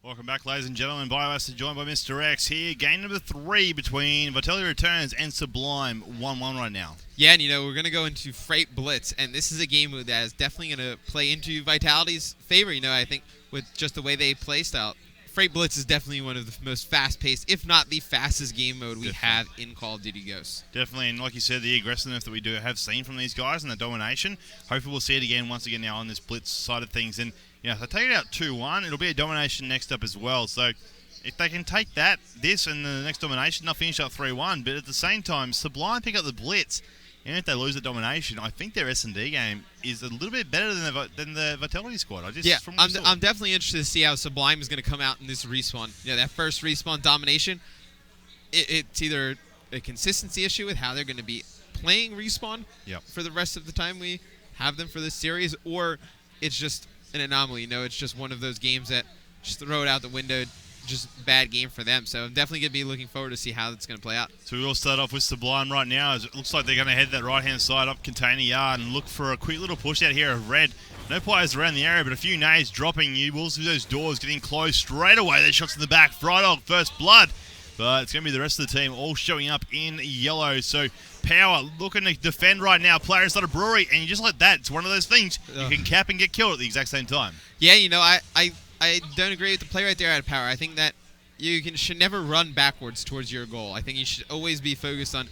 Welcome back, ladies and gentlemen. Biomaster joined by Mr. X here. Game number 3 between Vitality Returns and Sublime. 1-1 right now. Yeah, and we're going to go into Freight Blitz, and this is a game that is definitely going to play into Vitality's favor, I think, with just the way they play style. Freight Blitz is definitely one of the most fast-paced, if not the fastest game mode we have in Call of Duty Ghosts. Definitely, and like you said, the aggressiveness that we do have seen from these guys and the domination. Hopefully we'll see it again once again now on this Blitz side of things. And if they take it out 2-1, it'll be a domination next up as well. So if they can take this and the next domination, they'll finish up 3-1. But at the same time, Sublime pick up the Blitz. And if they lose the domination, I think their S&D game is a little bit better than the Vitality squad. I'm definitely interested to see how Sublime is going to come out in this respawn. That first respawn domination, it's either a consistency issue with how they're going to be playing respawn for the rest of the time we have them for this series, or it's just an anomaly. It's just one of those games that just throw it out the window. Just bad game for them. So I'm definitely going to be looking forward to see how it's going to play out. So we will start off with Sublime right now, as it looks like they're going to head that right-hand side up Container Yard and look for a quick little push out here of Red. No players around the area, but a few nades dropping. You will see those doors getting close straight away. There's shots in the back. Frydog, first blood. But it's going to be the rest of the team all showing up in yellow. So Power looking to defend right now. Player inside a brewery, and you just like that. It's one of those things. You can cap and get killed at the exact same time. Yeah, I don't agree with the play right there out of Power. I think that you should never run backwards towards your goal. I think you should always be focused on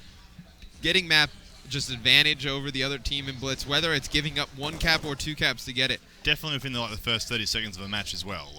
getting map just advantage over the other team in Blitz, whether it's giving up 1 cap or 2 caps to get it. Definitely within the first 30 seconds of a match as well.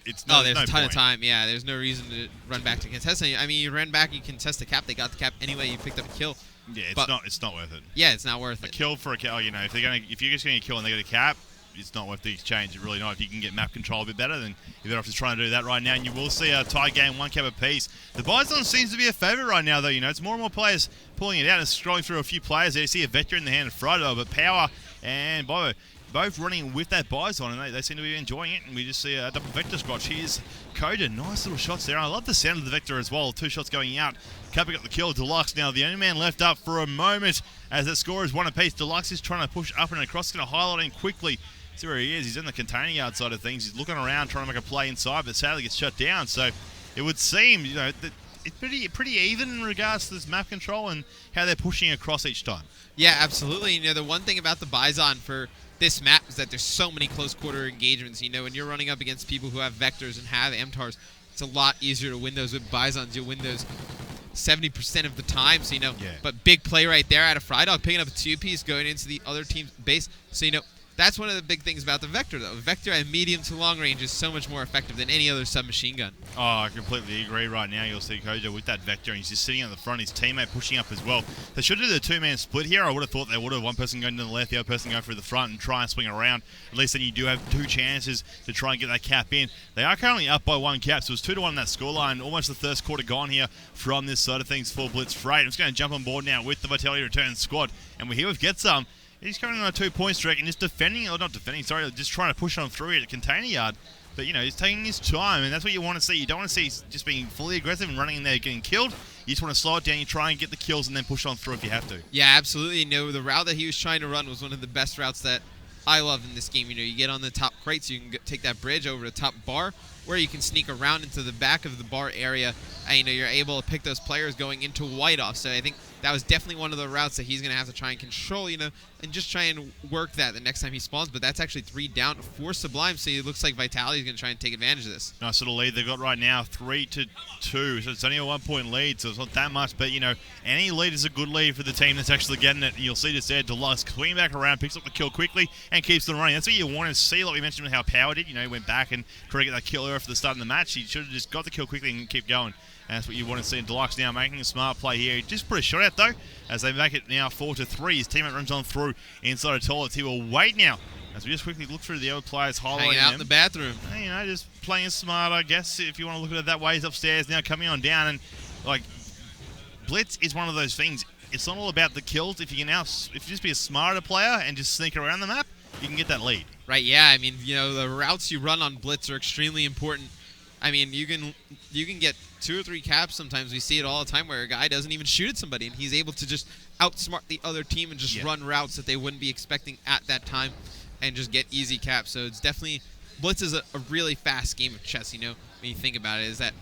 There's a ton of time. Yeah, there's no reason to run back to contest. I mean, you ran back, you contest the cap. They got the cap anyway. You picked up a kill. Yeah, it's not worth it. Yeah, it's not worth it. A kill for a kill. If you're just going to kill and they get a cap, it's not worth the exchange. It's really not. If you can get map control a bit better, then you're better off just trying to do that right now. And you will see a tie game, 1 cap apiece. The Bison seems to be a favourite right now, though. It's more and more players pulling it out. It's scrolling through a few players there. You see a Vector in the hand of Frido, but Power and Bobo both running with that Bison, and they seem to be enjoying it. And we just see a double Vector scotch. Here's CoD. Nice little shots there. I love the sound of the Vector as well. 2 shots going out. Kappa got the kill. Deluxe now the only man left up for a moment as that score is 1 apiece. Deluxe is trying to push up and across. Going to highlight in quickly. See where he is. He's in the container yard side of things. He's looking around trying to make a play inside, but sadly gets shut down. So it would seem, that it's pretty even in regards to this map control and how they're pushing across each time. Yeah, absolutely. The one thing about the Bison for this map is that there's so many close quarter engagements. When you're running up against people who have Vectors and have MTARs, it's a lot easier to win those with Bisons. You'll win those 70% of the time. So, but big play right there out of Frydog, picking up a 2-piece going into the other team's base. So, that's one of the big things about the Vector, though. Vector at medium to long range is so much more effective than any other submachine gun. Oh, I completely agree right now. You'll see Kojo with that Vector, and he's just sitting at the front. His teammate pushing up as well. They should do the 2-man split here. I would have thought they would have. One person going to the left, the other person going through the front and try and swing around. At least then you do have 2 chances to try and get that cap in. They are currently up by 1 cap, so it's 2-1 in that scoreline. Almost the first quarter gone here from this side of things for Blitz Freight. I'm just going to jump on board now with the Vitality Return squad, and we're here with Get Some. He's coming on a 2-point streak and just just trying to push on through at the container yard. But, he's taking his time, and that's what you want to see. You don't want to see just being fully aggressive and running in there getting killed. You just want to slow it down. You try and get the kills and then push on through if you have to. Yeah, absolutely. The route that he was trying to run was one of the best routes that I love in this game. You get on the top crate so you can take that bridge over the top bar, where you can sneak around into the back of the bar area, and you're able to pick those players going into white off. So I think that was definitely one of the routes that he's going to have to try and control, and just try and work that the next time he spawns. But that's actually 3 down for Sublime, so it looks like Vitality is going to try and take advantage of this. Nice little lead they've got right now, 3-2. So it's only a 1-point lead, so it's not that much. But, any lead is a good lead for the team that's actually getting it. And you'll see this there, Deluxe swinging back around, picks up the kill quickly, and keeps them running. That's what you want to see, like we mentioned with how Power did. He went back and tried to get that kill for the start of the match. He should have just got the kill quickly and keep going. And that's what you want to see. And Deluxe now making a smart play here. He just put a shot out, though, as they make it now 4-3. His teammate runs on through inside of toilets. He will wait now as we just quickly look through the other players highlighting hanging out in the bathroom. Just playing smart, I guess, if you want to look at it that way. He's upstairs now coming on down. And, Blitz is one of those things. It's not all about the kills. If you just be a smarter player and just sneak around the map, you can get that lead. Right, yeah. The routes you run on Blitz are extremely important. You can get 2 or 3 caps sometimes. We see it all the time where a guy doesn't even shoot at somebody, and he's able to just outsmart the other team and just run routes that they wouldn't be expecting at that time and just get easy caps. So it's definitely Blitz is a really fast game of chess, when you think about it, is that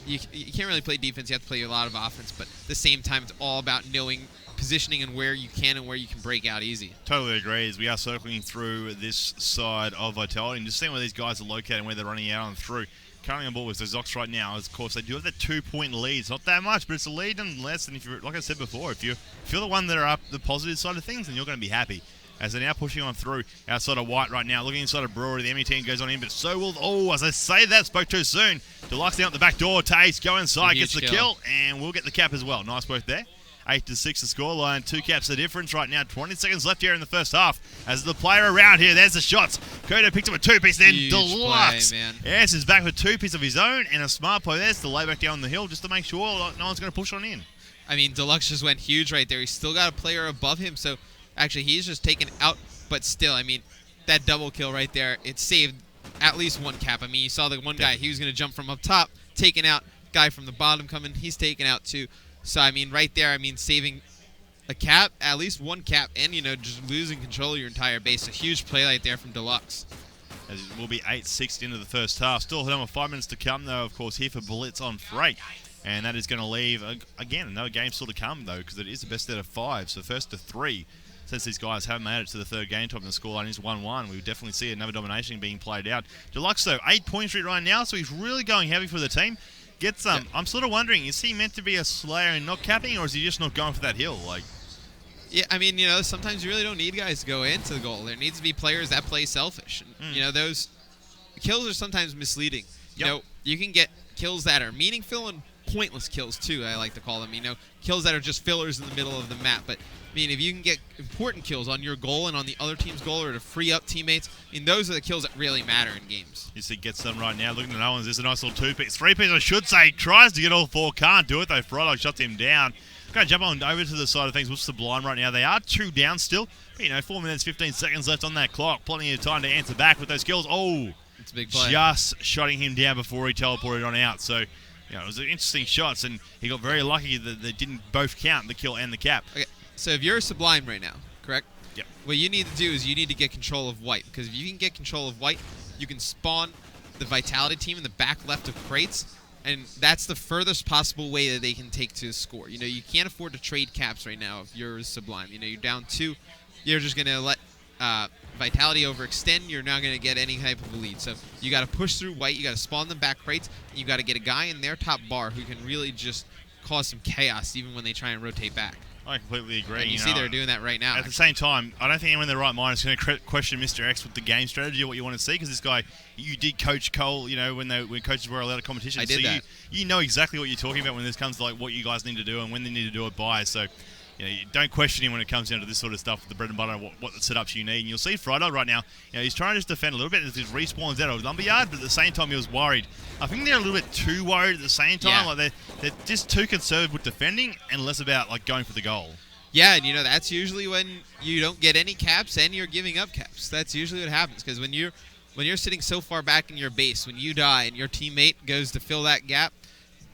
you can't really play defense. You have to play a lot of offense, but at the same time, it's all about knowing positioning and where you can and where you can break out easy. Totally agree. As we are circling through this side of Vitality and just seeing where these guys are located and where they're running out and through. Currently on board with the Zox right now. Of course, they do have that 2-point lead. It's not that much, but it's a lead nonetheless. And if you're, like I said before, if you're the one that are up the positive side of things, then you're going to be happy. As they're now pushing on through outside of White right now, looking inside of Brewery. The ME team goes on in, but so will... Oh, as I say that, spoke too soon. Deluxe down at the back door. Taste, go inside, gets the kill, and we'll get the cap as well. Nice work there. 8-6 the scoreline. 2 caps the difference right now. 20 seconds left here in the first half. As the player around here, there's the shots. CoD picks up a 2-piece, then Huge Deluxe. play, man. Yes, is back with 2-piece of his own, and a smart play there to lay back down the hill just to make sure no one's going to push on in. I mean, Deluxe just went huge right there. He's still got a player above him, so actually he's just taken out. But still, I mean, that double kill right there, it saved at least one cap. I mean, you saw the one guy, he was going to jump from up top, taken out. Guy from the bottom coming, he's taken out too. So, I mean, right there, I mean, saving a cap, at least one cap, and, just losing control of your entire base. A huge play right there from Deluxe. As it will be 8-6 into the first half. Still another 5 minutes to come, though, of course, here for Blitz on Freight. And that is going to leave, again, another game still to come, though, because it is the best out of 5. So first to 3. Since these guys haven't made it to the third game top and the scoreline is 1-1, we definitely see another domination being played out. Deluxe, though, 8-point streak right now, so he's really going heavy for the team. Gets some. I'm sort of wondering, is he meant to be a slayer and not capping, or is he just not going for that hill? Yeah, I mean, sometimes you really don't need guys to go into the goal. There needs to be players that play selfish. And, those kills are sometimes misleading. You can get kills that are meaningful and pointless kills, too, I like to call them. Kills that are just fillers in the middle of the map. But, I mean, if you can get important kills on your goal and on the other team's goal or to free up teammates, those are the kills that really matter in games. You see, gets them right now. Looking at Owens, there's a nice little 2-piece. 3-piece, I should say. Tries to get all 4. Can't do it, though. Frollo shuts him down. Going to jump on over to the side of things with Sublime right now. They are 2 down still. But, 4 minutes, 15 seconds left on that clock. Plenty of time to answer back with those kills. Oh, it's a big play. Just shutting him down before he teleported on out. So, it was interesting shots, and he got very lucky that they didn't both count, the kill and the cap. Okay, so if you're Sublime right now, correct? Yep. What you need to do is you need to get control of White, because if you can get control of White, you can spawn the Vitality team in the back left of crates, and that's the furthest possible way that they can take to score. You can't afford to trade caps right now if you're Sublime. You're down 2. You're just going to let Vitality overextend. You're not going to get any type of a lead. So you got to push through White. You got to spawn them back crates. And you got to get a guy in their top bar who can really just cause some chaos even when they try and rotate back. I completely agree. And you see they're doing that right now. At the same time, I don't think anyone in their right mind is going to question Mr. X with the game strategy or what you want to see, because this guy, you did coach Cole, when coaches were allowed a competition. I did so that. You know exactly what you're talking about when this comes to what you guys need to do and when they need to do it by. So, you don't question him when it comes down to this sort of stuff with the bread and butter, what the setups you need. And you'll see Friday right now, he's trying to just defend a little bit as he respawns out of lumberyard, but at the same time he was worried. I think they're a little bit too worried at the same time. Yeah. They're just too conservative with defending and less about going for the goal. Yeah, and that's usually when you don't get any caps and you're giving up caps. That's usually what happens, because when you're sitting so far back in your base, when you die and your teammate goes to fill that gap,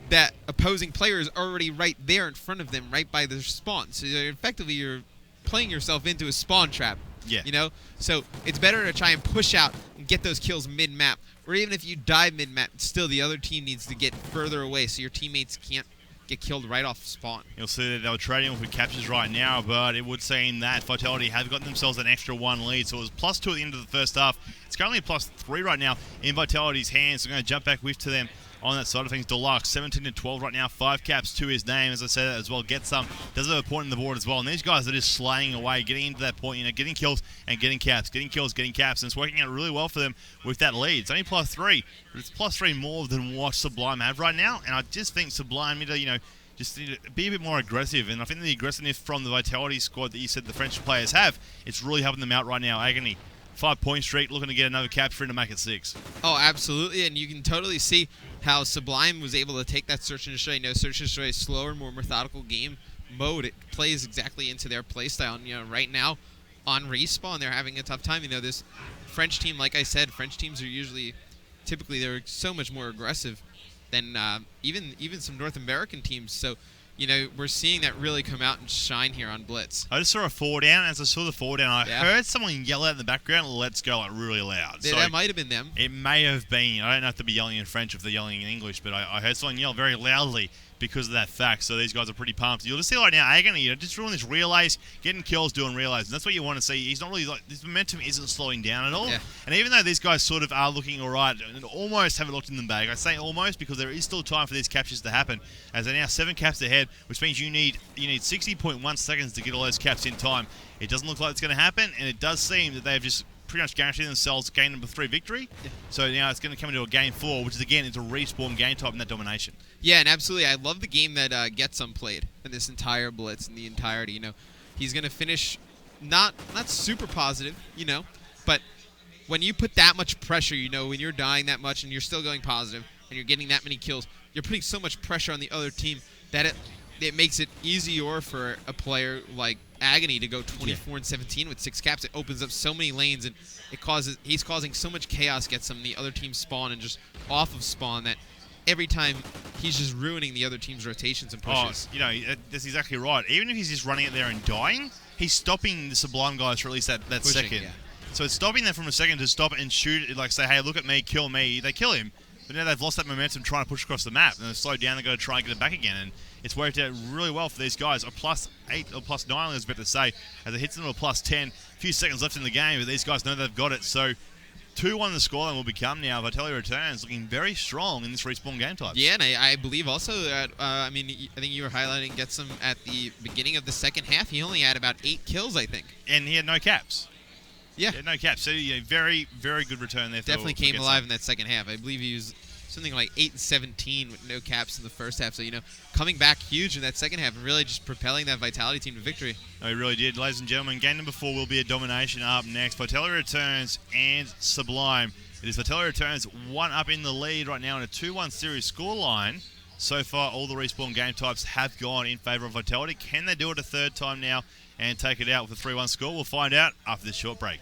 that opposing player is already right there in front of them, right by their spawn. So effectively, you're playing yourself into a spawn trap. Yeah. So it's better to try and push out and get those kills mid-map. Or even if you die mid-map, still the other team needs to get further away so your teammates can't get killed right off spawn. You'll see that they were trading with captures right now, but it would seem that Vitality have gotten themselves an extra 1 lead. So it was +2 at the end of the first half. It's currently +3 right now in Vitality's hands. So we're going to jump back with to them on that side of things. Deluxe, 17-12 right now, 5 caps to his name, as I said as well. Gets some, does have a point in the board as well. And these guys are just slaying away, getting into that point, getting kills and getting caps, getting kills, getting caps, and it's working out really well for them with that lead. It's only +3, but it's +3 more than what Sublime have right now. And I just think Sublime need to, just need to be a bit more aggressive. And I think the aggressiveness from the Vitality squad that you said the French players have, it's really helping them out right now. Agony, 5-point streak, looking to get another capture in to make it 6. Oh, absolutely, and you can totally see how Sublime was able to take that Search and Destroy. Search and Destroy is slower, more methodical game mode. It plays exactly into their playstyle. And, right now, on Respawn, they're having a tough time. This French team, like I said, French teams are typically they're so much more aggressive than even some North American teams. So we're seeing that really come out and shine here on Blitz. I just saw a 4 down. As I saw the 4 down, I Yeah. heard someone yell out in the background, "Let's go," like really loud. Yeah, So that might have been them. it may have been. I don't have to be yelling in French if they're yelling in English, but I heard someone yell very loudly because of that fact. So these guys are pretty pumped. You'll just see right now, Agony, just doing this relays, getting kills, doing relays. And that's what you want to see. He's not really his momentum isn't slowing down at all. Yeah. And even though these guys sort of are looking all right and almost have it locked in the bag, I say almost because there is still time for these captures to happen. As they're now 7 caps ahead, which means you need 60.1 seconds to get all those caps in time. It doesn't look like it's going to happen, and it does seem that they've just pretty much guaranteed themselves game number 3 victory. Yeah. So now it's going to come into a game 4, which is again it's a respawn game type in that domination. Yeah, and absolutely. I love the game that Getsum played in this entire Blitz and the entirety. He's going to finish not super positive, but when you put that much pressure, when you're dying that much and you're still going positive and you're getting that many kills, you're putting so much pressure on the other team that it makes it easier for a player like Agony to go 24 and 17 with 6 caps. It opens up so many lanes, and he's causing so much chaos. Gets some of the other team's spawn and just off of spawn that every time he's just ruining the other team's rotations and pushes. That's exactly right. Even if he's just running it there and dying, he's stopping the Sublime guys for at least that Pushing, second. yeah. So it's stopping them from a second to stop and shoot, like say, hey, look at me, kill me. They kill him. But now they've lost that momentum trying to push across the map. And they're slowed down, they've got to try and get it back again. And it's worked out really well for these guys. A +8 or +9, I was about to say, as it hits them to a +10. A few seconds left in the game, but these guys know they've got it. So 2-1 the scoreline will become now. Vitality Returns looking very strong in this respawn game type. Yeah, and I believe also that, I think you were highlighting Getsum at the beginning of the second half. He only had about 8 kills, I think. And he had no caps. Yeah. No caps. So very, very good return there. Definitely came alive in that second half. I believe he was something like 8 and 17 with no caps in the first half. So, coming back huge in that second half and really just propelling that Vitality team to victory. No, he really did. Ladies and gentlemen, game number 4 will be a domination up next. Vitality Returns and Sublime. It is Vitality Returns 1 up in the lead right now in a 2-1 series scoreline. So far, all the respawn game types have gone in favour of Vitality. Can they do it a third time now and take it out with a 3-1 score? We'll find out after this short break.